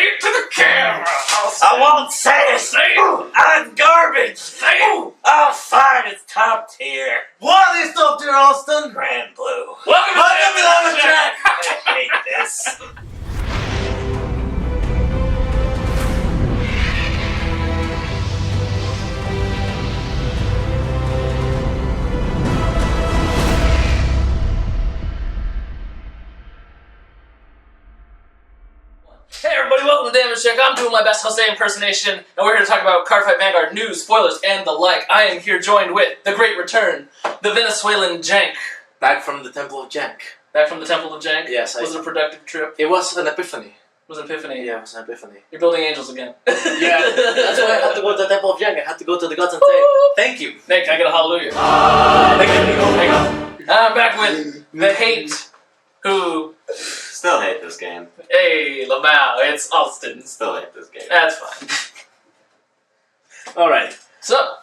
it to the camera. I won't say it. Say it. I'm garbage. Say it. Oh, fine. It's top tier. What is top tier, Alston? Grand blue. Welcome to Welcome to the Track. I hate this. Hey everybody, welcome to Damage Check. I'm doing my best Jose impersonation, and we're here to talk about Cardfight, Vanguard, news, spoilers, and the like. I am here joined with the great return, the Venezuelan Jank. Back from the Temple of Jank. Back from the Temple of Jank? Yes. Was it a productive trip? It was an epiphany. It was an epiphany? Yeah, it was an epiphany. You're building angels again. Yeah, that's why I had to go to the Temple of Jank. I had to go to the gods and say, thank you. Nick, can I get a hallelujah? Hang on. I'm back with the hate, who... Still hate this game. Hey, Lamau, it's Alston. Still hate this game. That's fine. Alright. So,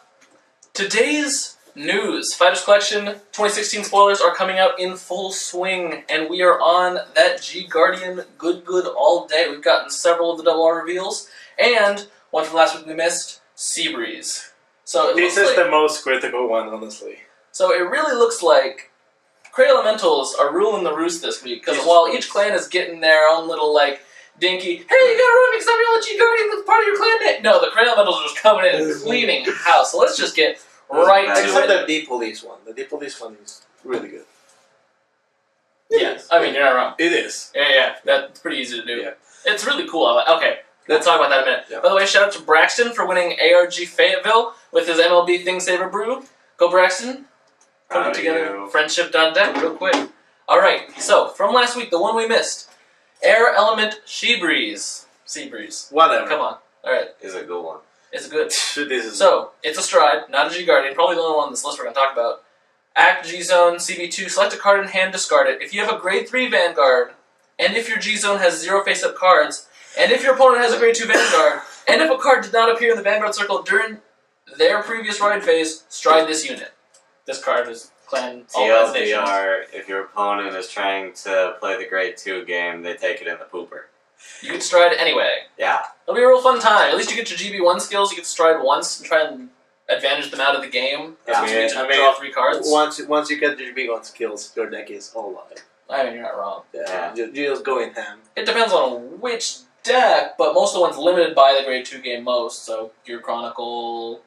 today's news. Fighters Collection 2016 spoilers are coming out in full swing, and we are on that G Guardian good all day. We've gotten several of the double R reveals, and one from last week we missed, Seabreeze. So This is the most critical one, honestly. So it really looks like Cray Elementals are ruling the roost this week, because while each clan is getting their own little, like, dinky, hey, you gotta run because I'm your G Guardian, that's part of your clan name. No, the Cray Elementals are just coming in and cleaning house. So let's just get right to Except it. the D Police one. The D Police one is really good. Yeah, I mean, you're not wrong. It is. Yeah, that's pretty easy to do. Yeah. It's really cool. Okay, let's talk about that in a minute. Yeah. By the way, shout out to Braxton for winning ARG Fayetteville with his MLB Thing Saver Brew. Go Braxton. Putting together friendship.deck real quick. Alright, so, from last week, the one we missed. Air Element Seabreeze. Seabreeze. Whatever. Come on. Alright, Is a good one. it's good. This is So, it's a stride, not a G Guardian, probably the only one on this list we're going to talk about. Act G Zone, CB2, select a card in hand, discard it. If you have a grade 3 Vanguard, and if your G Zone has 0 face-up cards, and if your opponent has a grade 2 Vanguard, and if a card did not appear in the Vanguard circle during their previous ride phase, stride this unit. This card is clan all clans nations. TLDR, if your opponent is trying to play the grade 2 game, they take it in the pooper. You can stride anyway. Yeah. It'll be a real fun time. At least you get your GB1 skills, you get to stride once and try and advantage them out of the game. Yeah, You get to draw 3 cards. once you get your big on skills, your deck is all live. I mean, you're not wrong. Yeah. You just go in ham. It depends on which deck, but most of the ones limited by the grade 2 game most, so Gear Chronicle...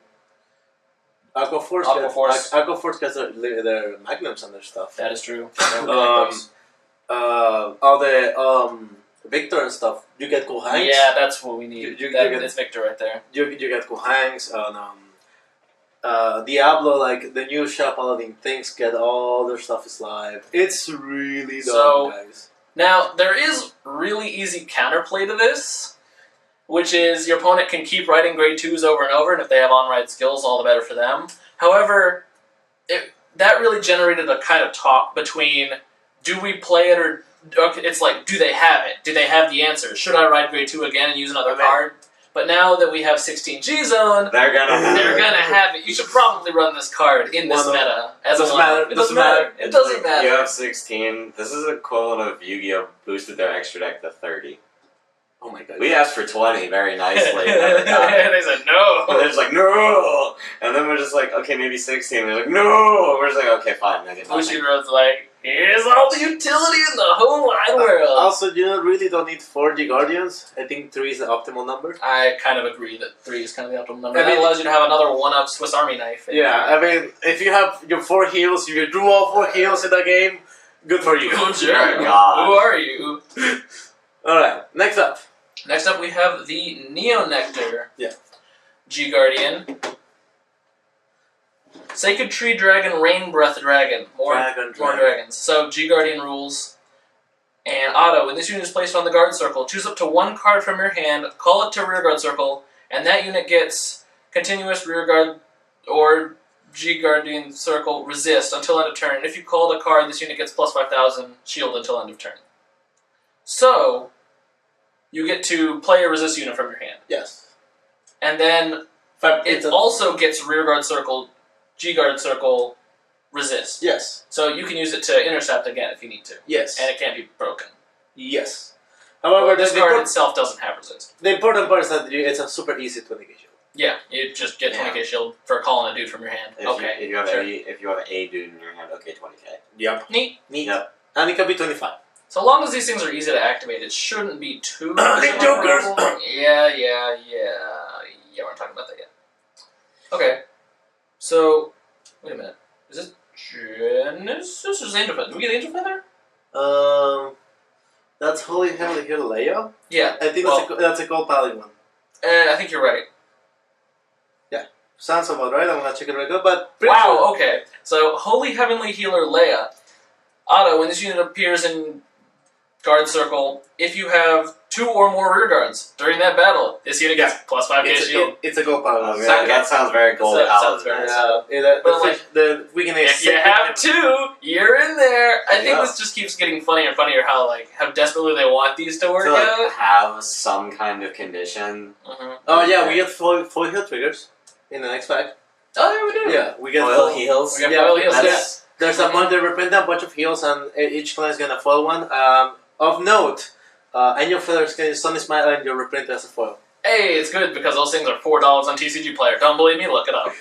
Aquaforce gets their magnums and their stuff. That is true. All the Victor and stuff. You get cool hangs. Yeah, that's what we need. You get- it's Victor right there. You get cool hangs and Diablo, like the new shop Paladin things get all their stuff is live. It's really dumb, guys. Now, there is really easy counterplay to this, which is your opponent can keep writing grade 2s over and over, and if they have on-ride skills, all the better for them. However, that really generated a kind of talk between, do we play it, or it's like, do they have it? Do they have the answer? Should I ride grade 2 again and use another card? But now that we have 16 G-Zone, They're gonna have it. You should probably run this card in this meta. It doesn't matter. It doesn't matter. It doesn't matter. You have 16. This is equivalent of Yu-Gi-Oh! Boosted their extra deck to 30. Oh my god. We asked for 20 very nicely. And never got it. They said no. They're just like, no! And then we're just like, okay, maybe 16. They're like, no! We're just like, okay, fine. I get nothing. Bushiroad's like, here's all the utility in the whole wide world. Also, you really don't need 4 G Guardians. I think 3 is the optimal number. I kind of agree that 3 is kind of the optimal number. I mean, that allows you to have another one-up Swiss Army knife. Yeah, I mean, if you have your 4 heals, if you drew all 4 heals in the game, good for you. Good job. Oh, God. Who are you? Alright, next up. Next up, we have the Neo Nectar. Yeah. G Guardian. Sacred Tree Dragon, Rain Breath Dragon. More dragons. So, G Guardian rules. And auto. When this unit is placed on the guard circle, choose up to 1 card from your hand, call it to rear guard circle, and that unit gets continuous rear guard or G Guardian circle resist until end of turn. If you called a card, this unit gets plus 5,000 shield until end of turn. So, you get to play a resist unit from your hand. Yes. And then it also gets rear guard circle, G guard circle, resist. Yes. So you can use it to intercept again if you need to. Yes. And it can't be broken. Yes. However, this card itself doesn't have resist. the important part is that it's a super easy 20k shield. Yeah, you just get 20k shield for calling a dude from your hand. If Okay, you have sure. if you have a dude in your hand, okay, 20k. Yep. Neat. Yep. And it can be 25. So long as these things are easy to activate, it shouldn't be too much Big of a jokers! problem. Yeah, we're not talking about that yet. Okay, so, wait a minute. Is this Genesis or is Angel Feather? Do we get Angel Feather? That's Holy Heavenly Hill Leia. Yeah, I think that's a gold paladin one. I think you're right. Sounds about right. I'm gonna check it right now, but Wow, okay. So, Holy Heavenly Healer Leia. Otto, when this unit appears in guard circle, if you have 2 or more rear guards during that battle, this unit gets plus 5k shield. It's a gold paladin. That sounds very gold. Sounds very the weakness. If you have 2, you're in there. I think Yeah. this just keeps getting funnier and funnier how desperately they want these to work To out. have some kind of condition. Oh yeah, we get full heal triggers in the next pack. Oh, yeah, we do. Yeah, we get Foil full heals. We got foil heals, that's- There's a bunch. They reprint a bunch of heals, and each clan is gonna foil one. Of note, Angel Feathers can Sunny Smile, and you reprint as a foil. Hey, it's good because those things are $4 on TCG Player. Don't believe me? Look it up.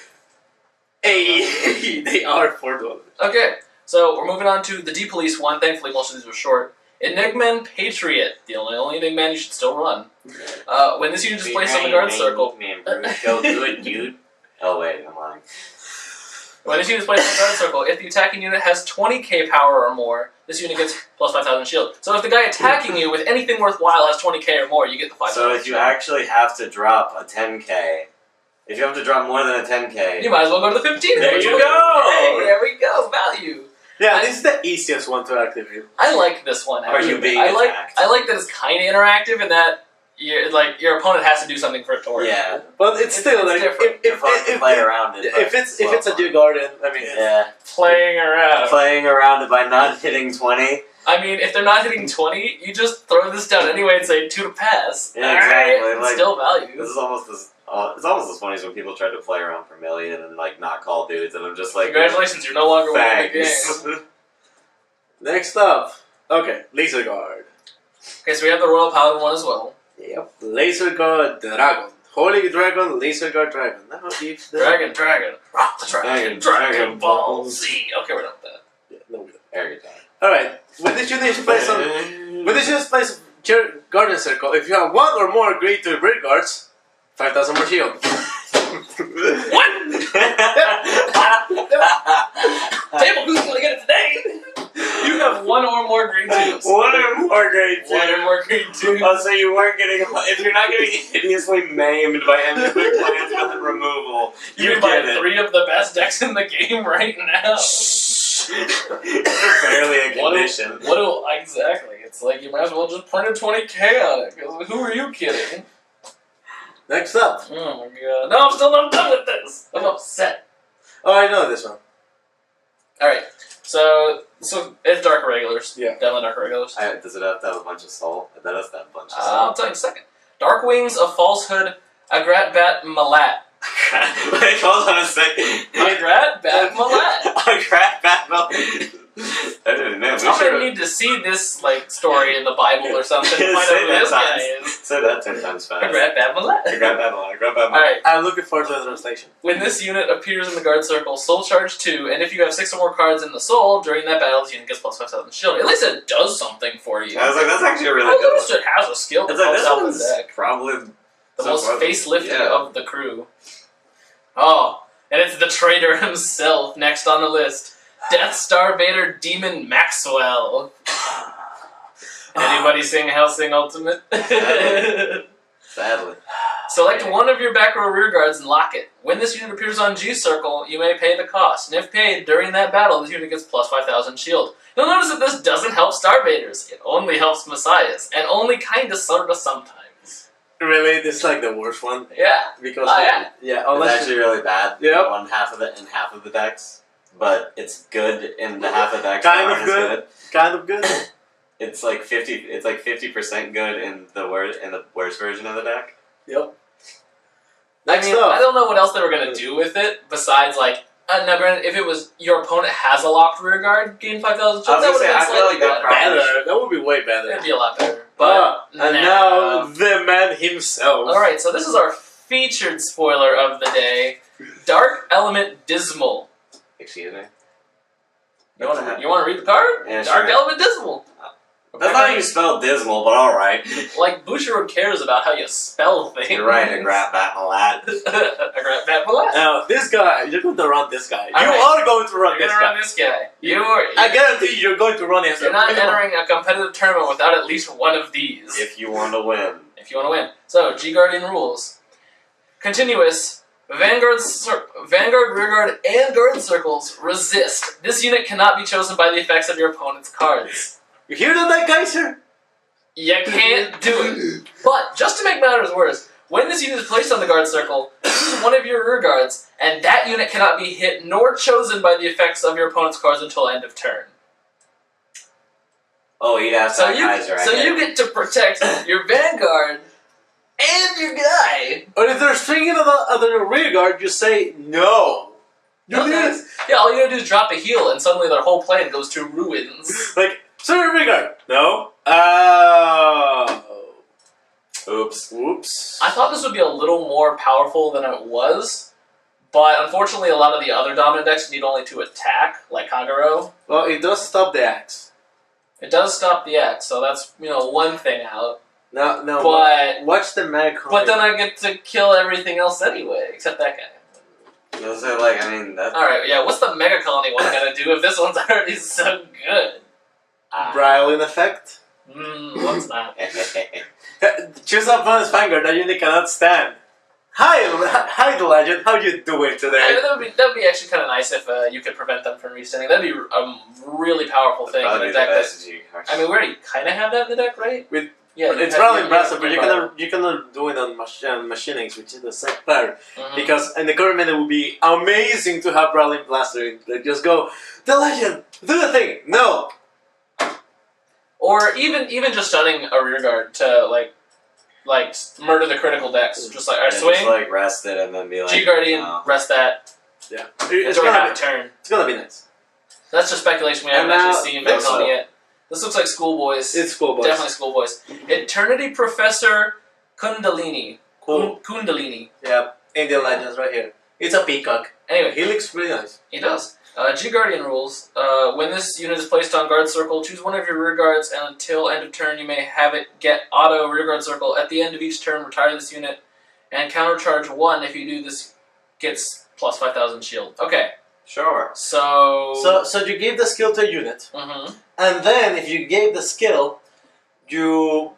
Hey, they are $4. Okay, so we're moving on to the D-Police one. Thankfully, most of these were short. Enigman Patriot, the only Enigman you should still run. When this unit is placed on the guard circle... Go good, dude. Oh wait, I'm lying. When this unit is placed on the guard circle, if the attacking unit has 20k power or more, this unit gets plus 5,000 shield. So if the guy attacking you with anything worthwhile has 20k or more, you get the 5,000 So if you actually have to drop a 10k, if you have to drop more than a 10k, you might as well go to the 15. There you go! Hey, there we go. Value. Yeah, this is the easiest one to activate. I like this one. Are you actually. being I like attacked? that it's kind of interactive in that your opponent has to do something for it to work. yeah, But it's still like different. you're fun to play around it. if it's a Dew Garden, I mean, yeah, Playing around. playing around it by not hitting 20. I mean, if they're not hitting 20, you just throw this down anyway and say 2 to pass. Yeah, Alright, exactly, it's like- still value. This is almost as it's almost as funny as when people try to play around for million and not call dudes, and I'm just like, Congratulations, you're no longer winning the thanks. game. next up, okay, Laser Guard. Okay, so we have the Royal Paladin one as well. Yep, Laser Guard Dragon, Holy Dragon, Laser Guard Dragon. Now if the Dragon. Rock the Dragon. Dragon Ball Z. Okay, we're done with that. yeah, no, we don't. Every time. All right, when this unit is placed on when this unit is placed on Garden Circle, if you have 1 or more agreed to rear guards, 5,000 more shield. What? Table, who's gonna get it today? You have 1 or more green twos. One or more grade 2. 1 or more green twos. Oh, so you weren't getting, if you're not getting hideously maimed by any of their plans with removal, You you can buy get it. 3 of the best decks in the game right now. It's barely a condition. Exactly. It's like you might as well just print a 20k on it. 'Cause who are you kidding? Next up, Oh my god. No, I'm still not done with this. I'm upset. oh I know this one. Alright. So it's Dark Regulars. Yeah. Definitely Dark Regulars. Does it have to have a bunch of soul? That does have a bunch of I'll soul. tell you in a second. Dark Wings of Falsehood, Agrat Bat Malat. Wait, hold on a second. Agrat Bat Malat. A crap battle. I didn't know. I'm gonna need to see this story in the Bible or something to find out who this guy is. Say that 10 times fast. Agrat Bat Malat. A crap battle. A crap battle. Alright. I'm looking forward to the translation. When this unit appears in the guard circle, soul charge 2, and if you have 6 or more cards in the soul, during that battle, this unit gets plus 5,000 shield. At least it does something for you. I was like, that's actually a really At good least one. it has a skill that It's like, helps this out the one's deck. probably The so most far facelifting yeah. of the crew. Oh, and it's the traitor himself next on the list. Death Star Vader Demon Maxwell. Anybody sing Hellsing Ultimate? Sadly. Select one of your back row rear guards and lock it. When this unit appears on G Circle, you may pay the cost, and if paid during that battle, this unit gets plus 5,000 shield. You'll notice that this doesn't help Star Vaders. It only helps Messiahs, and only kinda sorta sometimes. Really, this is like the worst one Yeah. because Yeah. yeah, It's unless actually really bad. Yep. On half of it in half of the decks, but it's good in the half of decks. Kind that of aren't as good. Kind of good. It's like 50. It's like 50% good in the worst version of the deck. Yep. I Next mean, up. I don't know what else they were gonna do with it besides Now, granted, if it was your opponent has a locked rear guard, gain 5,000 shield, I was that would gonna have say, been I feel slightly like that better. Better. That would be way better. It'd be a lot better. But And now the man himself. all right, so this is our featured spoiler of the day: Dark Element Dismal. Excuse me. You want to read the card? Yeah, Dark sure. Element Dismal. That's not how you spell dismal, but alright. Like Bushiroad cares about how you spell things. You're right, a grab bat and a lad. I grabbed that for last. Now, this guy, you're going to run this guy. All you right. are going to run You're this gonna guy. run this guy. I guarantee you're going to run him. You're not entering a competitive tournament without at least one of these. If you want to win. If you want to win. So, G Guardian rules. Continuous. Vanguard, Rearguard, and Guard Circles resist. This unit cannot be chosen by the effects of your opponent's cards. You hear that, Kaiser? You can't do it. But, just to make matters worse, when this unit is placed on the Guard Circle, choose one of your rear guards, and that unit cannot be hit nor chosen by the effects of your opponent's cards until end of turn. Oh, you'd have So to Kaiser. so you get to protect your Vanguard and your guy. Or if they're swinging at the rear guard, you say no. You Okay. did. Yeah, all you gotta do is drop a heal, and suddenly their whole plan goes to ruins. Like, swing rear guard. No. Oh. Oops. Whoops. I thought this would be a little more powerful than it was, but unfortunately a lot of the other dominant decks need only to attack, like Kagero. Well, it does stop the axe. It does stop the X, so that's, one thing out. No, But- watch the mag. But then I get to kill everything else anyway, except that guy. Those are like, I mean, that. Alright, yeah, what's the Mega Colony one gonna do if this one's already so good? Brilliant effect. What's that? Choose opponent's Vanguard that unit cannot stand. Hi, the legend. How you doing today? That would be actually kind of nice if you could prevent them from restanding. That'd be a really powerful thing in Probably a the deck that... best G cards. I mean, we already kind of have that in the deck, right? Yeah, It's really impressive, but you cannot do it on machinings, which is the second part. Mhm. Because in the current minute, it would be amazing to have Brawling Blaster in. Like, just go, the legend, do the thing. No. Or even just stunning a rear guard to like murder the critical decks. Just like, alright, And swing, just like rest it and then be like. G Guardian, no. rest that. Yeah. It's It's already half gonna, a turn. it's gonna be nice. That's just speculation. We haven't And now- actually seen think Mega Colony so. yet. This looks like Schoolboys. It's cool, boys. Definitely Schoolboys. Eternity Professor Kundalini. Cool. Kundalini. Yeah. Indian Legends right here. It's a peacock. Anyway, He looks really nice. he does. G Guardian rules. When this unit is placed on guard circle, choose one of your rear guards, and until end of turn, you may have it get auto rear guard circle. At the end of each turn, retire this unit, and countercharge 1. If you do this, gets plus 5,000 shield. Okay, Sure. so So you give the skill to a unit, Mhm. and then if you gave the skill, you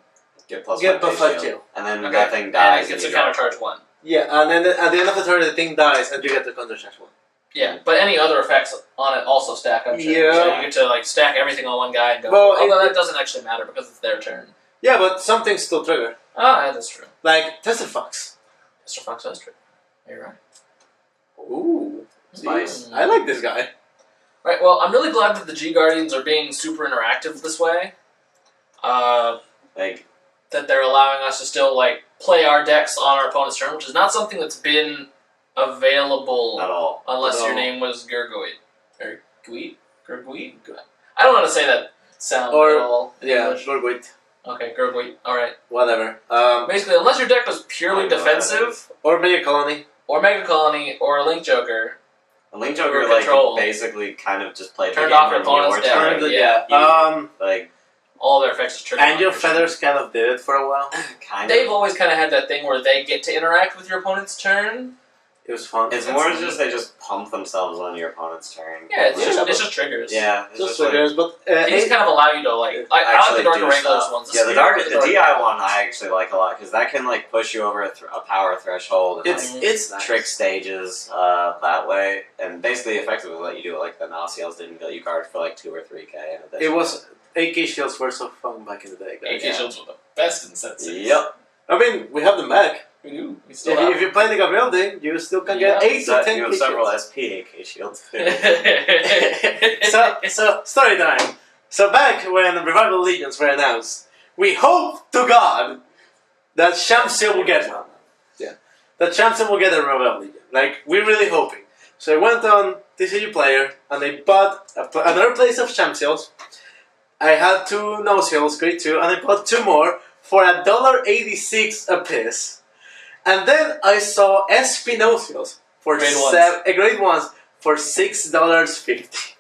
Get plus get plus 5 shield. shield. And then Okay. that thing and dies. it gets and a you go. countercharge 1. Yeah, and then at the end of the turn, the thing dies, and you get the countercharge 1. Yeah, but any other effects on it also stack. I'm sure. Yeah. So you get to stack everything on one guy and go. Well, although it- that doesn't actually matter because it's their turn. Yeah, but some things still trigger. Ah, yeah, that's true. Like Tested Fox. Mr. Fox, that's true. You're right. Ooh. Spice. I like this guy. Right, well, I'm really glad that the G Guardians are being super interactive this way. Like, That they're allowing us to still, play our decks on our opponent's turn, which is not something that's been available not all. unless your No. name was Gurguit. Or Guit? Gurguit? I don't know how to say that sound Or- at all. in Yeah, English. good wait. Okay, Gurguit. Alright. Whatever. Basically, unless your deck was purely I don't know what that defensive, Or Mega Colony. or Mega Colony, or a Link Joker, A Link Joker, Or control. basically kind of just played Turned the game off your on your opponent's turn. deck. Yeah. Yeah. Like, all their effects are triggered. And on your turn. feathers kind of did it for a while. kind They've of. always kind of had that thing where they get to interact with your opponent's turn. It was fun. It's more just they just pump themselves on your opponent's turn. Yeah, it's Yeah, just triggers. Yeah, it's Just just like, triggers, but They just kind of allow you to I like the Dark do Wranglers stuff. ones. Yeah, the Dark DI one I actually like a lot because that can push you over a power threshold and it's nice. trick stages that way, and basically effectively let you do it like the Nasiels didn't get you guard for 2 or 3K. It was AK shields were so fun back in the day, guys. AK shields were the best in Set 6. Yep. I mean, we have them back. We do. We still If you play the Gabriel thing, you still can get Yeah. 8 to 10 You have AK several shields. SP AK shields too. So story time. So back when Revival Legions were announced, we hope to God that Shamsia will get one. Yeah. That Shamsia will get a Revival Legion. We're really hoping. So I went on TCG Player and I bought another place of champ seals. I had 2 no seals, grade 2, and I bought 2 more for $1.86 a piece. And then I saw SP no seals for Grade grade 1s for $6.50.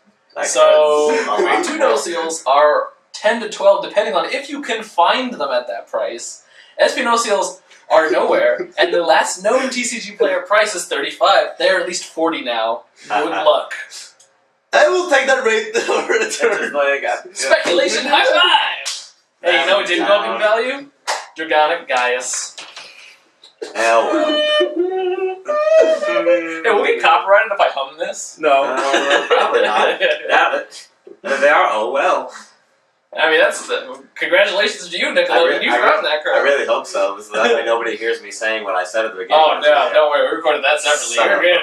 So grade 2 no seals are 10 to 12 depending on if you can find them at that price. SP no seals are nowhere, and the last known TCG Player price is 35. They're at least 40 now. Good luck. I will take that rate over the turn. Speculation high five! Hey, you know what didn't go up in value? Dragonic Gaius. Hell well. Hey, will we get copyrighted if I hum this? No. Probably not. Yeah, but they are. Oh well. I mean, congratulations to you, Nickelodeon. You found that crap. I really hope so, because that way nobody hears me saying what I said at the beginning. Oh, no, don't worry. We recorded that separately. You're good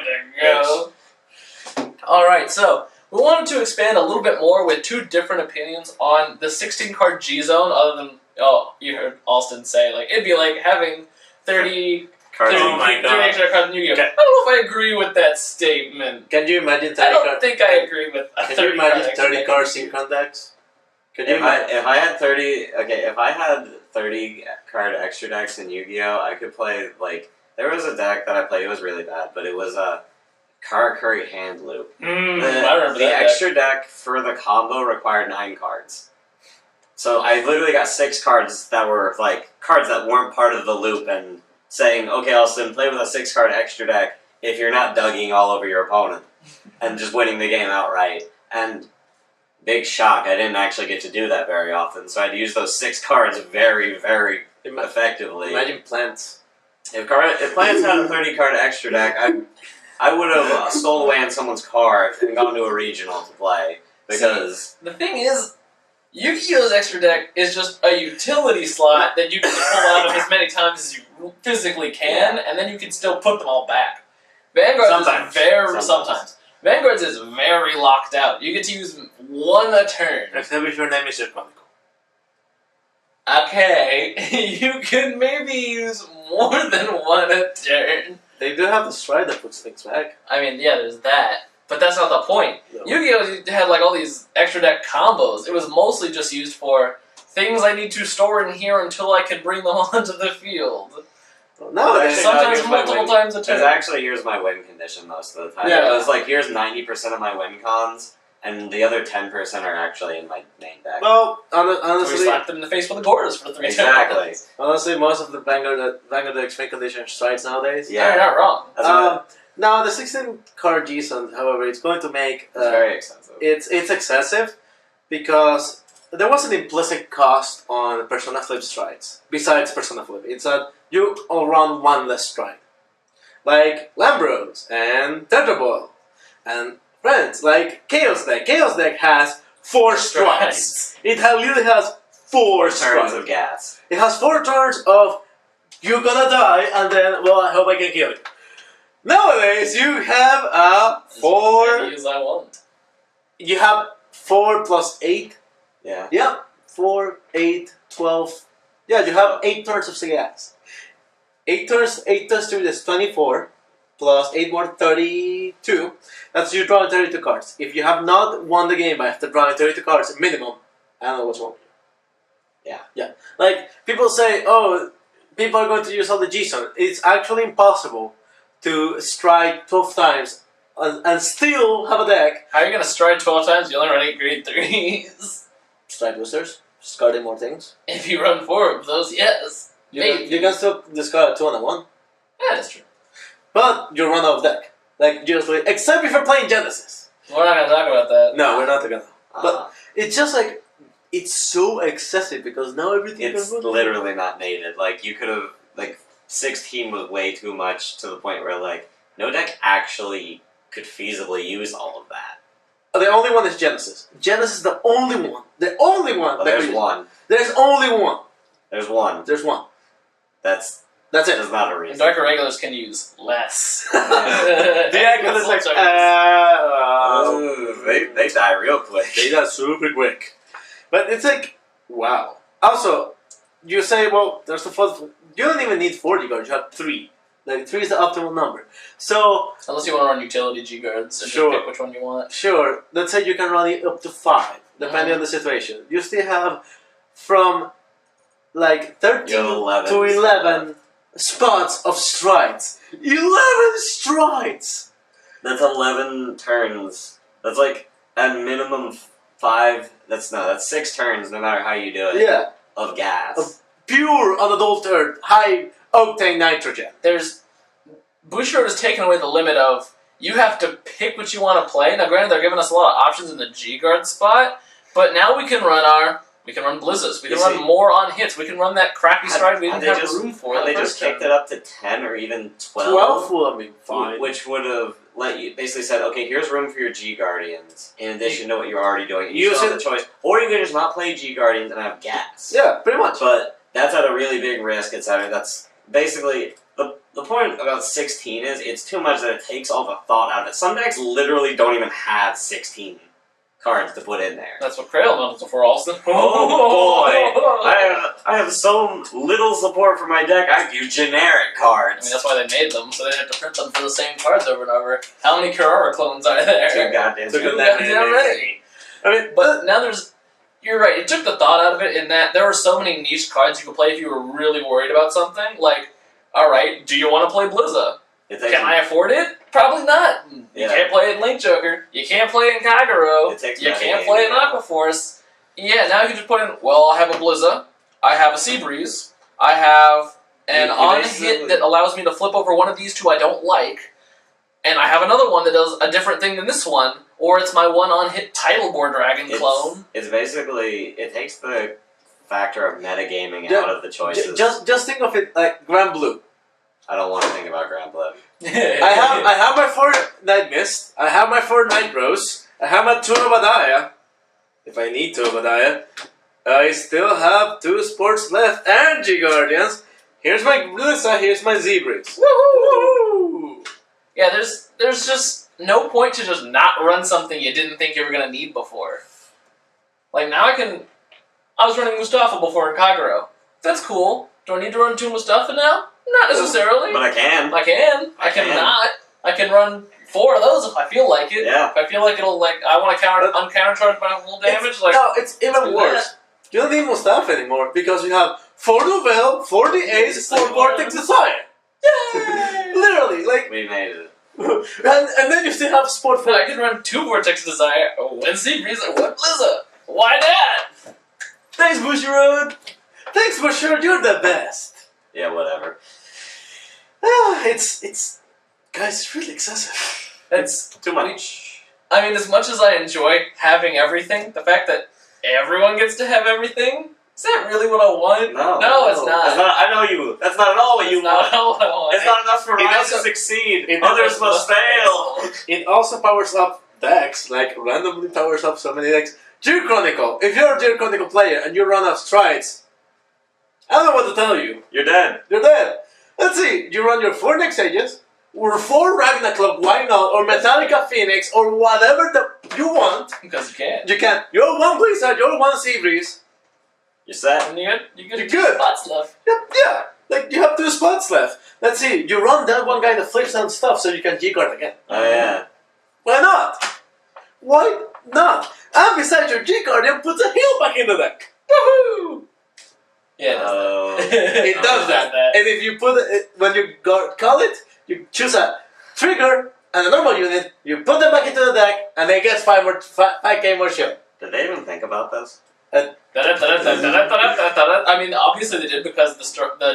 to go. Alright, so we wanted to expand a little bit more with 2 different opinions on the 16-card G-Zone, other than, you heard Alston say, like, it'd be like having 30 extra cards in Yu-Gi-Oh! Okay. I don't know if I agree with that statement. Can you imagine 30 I don't cards? think I agree with a 30 Can you imagine card 30 extra card deck. synchron decks? If I had 30 card extra decks in Yu-Gi-Oh, I could play there was a deck that I played. It was really bad, but it was a Curry hand loop. I remember The that extra deck for the combo required 9 cards. So I literally got 6 cards that were cards that weren't part of the loop, and saying, okay, Alston, play with a 6-card extra deck if you're not dugging all over your opponent and just winning the game outright. And big shock, I didn't actually get to do that very often, so I'd use those 6 cards very, very effectively. Imagine plants. If Plants had a 30-card extra deck, I would have stole away on someone's card and gone to a regional to play, because... The thing is, Yu-Gi-Oh's extra deck is just a utility slot that you can pull out of as many times as you physically can, and then you can still put them all back. Vanguard's is very... Sometimes. Vanguard's is very locked out. You get to use 1 a turn. Except if your name is Chronicle. Okay, you can maybe use more than 1 a turn. They do have the stride that puts things back. I mean, yeah, there's that. But that's not the point. No. Yu-Gi-Oh! Had all these extra deck combos. It was mostly just used for things I need to store in here until I can bring them onto the field. Well, nowadays, Sometimes here's my multiple win. times a turn. It's actually, here's my win condition most of the time. Yeah. It was here's 90% of my win cons, and the other 10% are actually in my main deck. well, So we honestly, slapped them in the face with the Gordas for 3 Exactly. turns. honestly, most of the Vanguard decks make condition strides nowadays. Yeah, you're not wrong. That's what Now the 16-card G-Sun, however, it's going to make it's very expensive. it's excessive because there was an implicit cost on Persona Flip strides. Besides Persona Flip, it's that you all run 1 less stride, like Lambros and Tetraball and friends like Chaos Deck. Chaos Deck has 4 strides. It literally has 4 Turns strides. of gas. It has 4 turns of you're gonna die, and then I hope I can kill you. Nowadays, you have a 4. Use I want. You have 4 plus 8. Yeah. Yeah, 4, 8, 12. Yeah, you have 8 turns of gas. 8 turns 2 is 24. Plus 8 more, 32. That's you drawing 32 cards. If you have not won the game by after drawing 32 cards, minimum, I don't know what's wrong with you. Yeah. Yeah. Like, people say, oh, people are going to use all the G-Sun. It's actually impossible to strike 12 times and still have a deck. How are you going to stride 12 times? You only run 8 grade 3s. Strike boosters, discarding more things. If you run 4 of those, yes. You can still discard 2 on a 1. Yeah, that's true. But you run out of deck. Except if you're playing Genesis. We're not going to talk about that. No, we're not gonna. Uh, But it's just it's so excessive because now everything it's literally not needed. You could have 16 was way too much to the point where no deck actually could feasibly use all of that. The only one is Genesis. Genesis is the only one. The only one. Well, there's one. There's only one. There's one. There's one. That's it. That's not a And reason. Darker regulars can use less. Yeah, because it's they die real quick. they die super quick. But it's wow. Also, you say, well, there's the first. You don't even need 40 cards. You have 3. Like 3 is the optimal number. So Unless you want to run utility G guards and Sure. just pick which one you want. sure, let's say you can run it up to 5, depending on the situation. You still have from like 13 You have 11 to 11 spots of strides. 11 strides. That's 11 turns. That's like at minimum 5. That's 6 turns, no matter how you do it. Yeah, Of gas. pure unadulterated high octane nitrogen. There's Bushiroad has taken away the limit of you have to pick what you want to play. Now, granted, they're giving us a lot of options in the G guard spot, but now we can run blizzes. We can You run see- more on hits. We can run that crappy stride we Had didn't they have just- room for. Had the they first just kicked turn. it up to 10 or even 12? 12 will have been fine. Which would have let you basically said, okay, here's room for your G Guardians in addition to what you're already doing. You Use still have it- the choice, or you can just not play G Guardians and have gas. Yeah, pretty much. But that's at a really big risk, etc. That's basically the point about 16 is it's too much that it takes all the thought out of it. Some decks literally don't even have 16 cards to put in there. That's what Cray models are for, Alston. Oh boy! I have so little support for my deck. I use generic I cards. mean, that's why they made them, so they didn't have to print them for the same cards over and over. How many Kurara clones are there? Too goddamn Too many. goddamn many. I mean, But now you're right, it took the thought out of it in that there were so many niche cards you could play if you were really worried about something. Like, alright, do you want to play Blizza? It takes Can I afford it? Probably not. You Yeah. can't play it in Link Joker. You can't play it in Kagero. It takes You Metagame can't play it in out. Aquaforce. Yeah, now you can just put in, well, I have a Blizza, I have a Seabreeze, I have an You on basically- hit that allows me to flip over one of these two I don't like, and I have another one that does a different thing than this one, or it's my one on hit Title Board Dragon clone. It's basically it takes the factor of metagaming Ju- out of the choices. just think of it like Grand Blue. I don't want to think about Grand Blue. I have my 4 Night Mist. I have my 4 Night Rose. I have my 2 Obadiah. If I need 2 Obadiah. I still have 2 Sports left and G Guardians. Here's my Blissa, here's my Sebreeze. Woohoo! Yeah, there's just no point to just not run something you didn't think you were gonna need before. Like now I was running Mustafa before in Kagero. That's cool. Do I need to run 2 Mustafa now? Not necessarily. But I can. I can. I cannot. I can run 4 of those if I feel like it. Yeah. If I feel like it'll I want to uncountercharge my full damage. No, it's even do worse. You don't need Mustafa anymore because you have 4 Novell, 4 the Ace, 4 Vortex Desire. Yay! Literally, like, We made it. and then you still have Sport 4. I can run 2 Vortex Desire, 1 Seabreeze, and 1 Blizza. Why not? Thanks, Bushiroad. Thanks, Bushiroad. You're the best. Yeah, whatever. It's guys, it's really excessive. It's Too much. I mean, as much as I enjoy having everything, the fact that everyone gets to have everything, is that really what I want? No, it's not. That's not. I know you. That's not at all what you It's not want. what I want. It's not enough for It Ryan to also- succeed. it Others also must fail. It also powers up decks, like randomly powers up so many decks. Gear Chronicle. If you're a Gear Chronicle player and you run out of strides, I don't know what to tell you. You're dead. You're dead. Let's see. You run your 4 Next Ages, or 4 Ragnarok, why not? Or Metallica Phoenix, or whatever you want. Because you can. You can. You're 1 Blizzard, you're 1 Seabreeze. You're set. And you get You're good. spots left. Yep, yeah. Like, you have 2 spots left. Let's see. You run that one guy that flips down stuff so you can G-Guard again. Oh yeah. Why not? Why not? And besides your G-Guardian puts a heal back in the deck. Woohoo! Yeah, it does Oh. It does that. And if you put it, when you call it, you choose a trigger and a normal unit, you put them back into the deck, and they get 5k more shield. Did they even think about this? I mean, obviously they did because the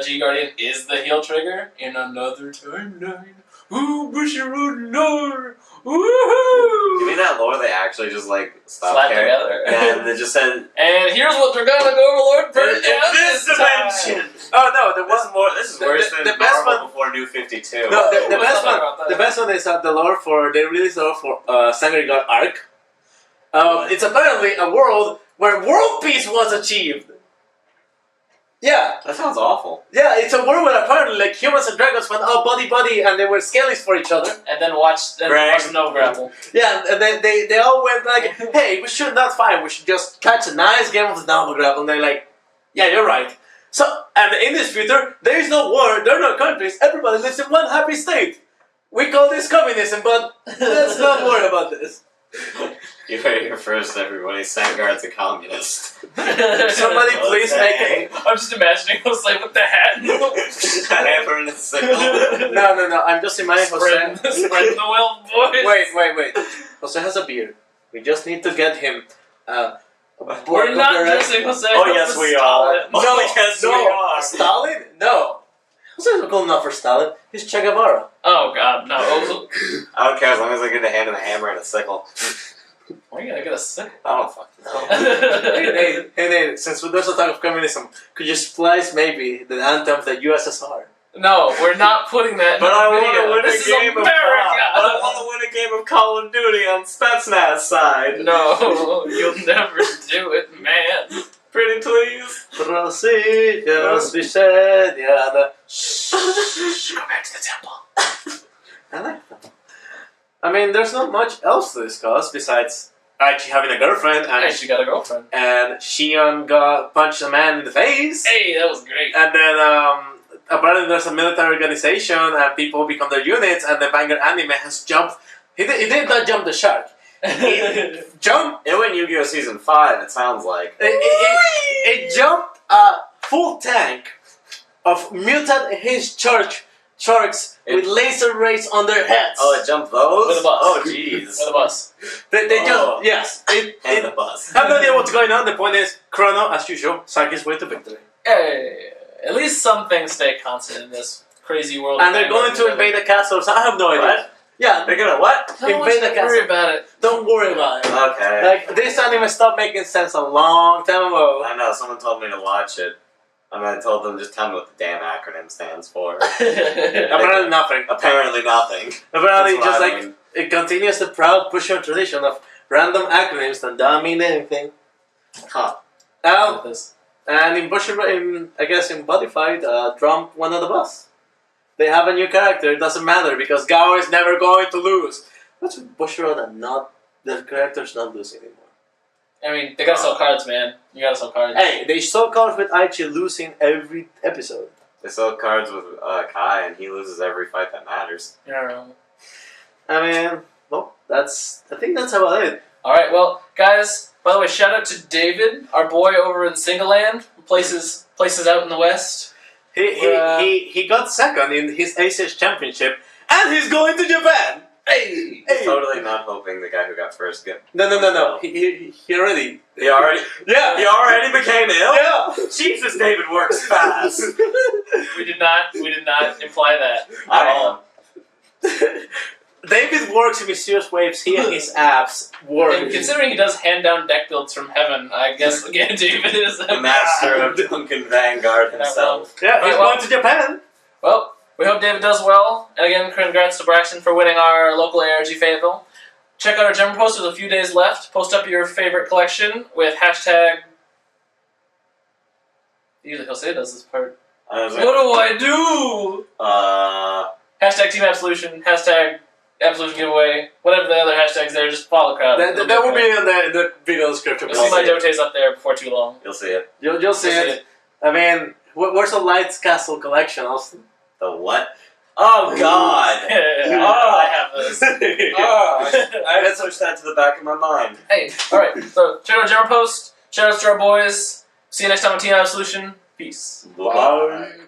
G Guardian is the heal trigger in another timeline. Ooh, Bushiroad lore! You Woohoo! mean that lore they actually just like stopped Slapped caring? together. Yeah, and they just said And here's what they're gonna go overlord in burn down this dimension. Oh no, the This is more. This is worse the than best Marvel one- before New 52. No, the Let's best not one. talk about that. The best one is the lore for they released the lore for Sangre God Arc. It's apparently a world where world peace was achieved. Yeah, That sounds awful. yeah, it's a world where apparently like humans and dragons went all buddy and they were scalies for each other. And then watch Greg. Snow Grapple. Yeah, and they all went like, hey, we should not fight. We should just catch a nice game of the Novel Grapple. And they're like, yeah, you're right. So, and in this future, there is no war, there are no countries, everybody lives in one happy state. We call this communism, but let's not worry about this. You heard it here first, everybody. Vanguard's a communist. Somebody please make it. I'm just imagining Jose with the hat. A hammer and a sickle. No, I'm just imagining Jose. Spread the wealth, boys. Wait. Jose has a beard. We just need to get him. We're not dressing Jose. Oh, yes, we are. No, yes, we are. Stalin? No. Jose's not cool enough for Stalin. He's Che Guevara. Oh God, no. I don't care as long as I get a hand and a hammer and a sickle. Why are you gonna get a sickle? I don't fucking know. Hey, since there's a talk of communism, could you splice maybe the anthem of the USSR? No, we're not putting that in But the I video. want to win This a is game America. But I want to win a game of Call of Duty on Spetsnaz side. No, you'll never do it, man. Pretty please. Россия, священная. Shh, go back to the temple. I like that. I mean, there's not much else to discuss besides Aichi having a girlfriend Hey, and she got a girlfriend. Shion got punched a man in the face. Hey, that was great. And then apparently there's a military organization and people become their units and the Vanguard anime has jumped. He did not jump the shark. He jumped. It went Yu-Gi-Oh! Season 5, it sounds like. It jumped a full tank of mutant hinged sharks with laser rays on their heads. Oh, it jumped those? With a bus. Oh, jeez. With a bus. They just, yes. And the bus. I have no idea what's going on. The point is, Chrono, as usual, sank his way to victory. Hey, at least some things stay constant in this crazy world. And they're going to invade the castle, so I have no idea. What? Yeah, They're gonna what? Don't invade the worry castle. about it. Don't worry about it. Okay. Like, this anime stopped making sense a long time ago. I know, someone told me to watch it. And I told them, just tell me what the damn acronym stands for. Apparently nothing. Apparently nothing. Apparently That's just what I like, mean. it continues the proud push-on tradition of random acronyms that don't mean anything. Huh. And in Bodyfight, Trump won on the bus. They have a new character, it doesn't matter because Gao is never going to lose. What's with Bushiroad and not, the characters not losing anymore? I mean, they gotta sell cards, man. You gotta sell cards. Hey, they saw cards with Aichi losing every episode. They sell cards with Kai, and he loses every fight that matters. Yeah. I mean, well, I think that's about it. Alright, well, guys, by the way, shout out to David, our boy over in Singaland, places out in the West. He got second in his ACS championship, and he's going to Japan! Hey! He's totally not hoping the guy who got first get. No. He already. He already. Yeah. He already became ill. Yeah. Jesus, David works fast. We did not imply that at I all. David works in mysterious waves. He and his apps work. And considering he does hand down deck builds from heaven, I guess again David is The master of Duncan Vanguard himself. Yeah, he's going to Japan. Well, we hope David does well. And again, congrats to Braxton for winning our local ARG Fayetteville. Check out our gem post with a few days left. Post up your favorite collection with hashtag. Usually Jose does this part. What do I do? Hashtag Team Absolution. Hashtag Absolution giveaway. Whatever the other hashtags there, just follow the crowd. That will be in the video description. You'll see my dotes up there before too long. You'll see it. You'll see it. I mean, where's the Lights Castle collection, Alston? The what? Oh God! I have this. I had to switch that to the back of my mind. Hey, alright, so check out our General Post. Shout out to our boys. See you next time on Team Absolution. Peace. Bye.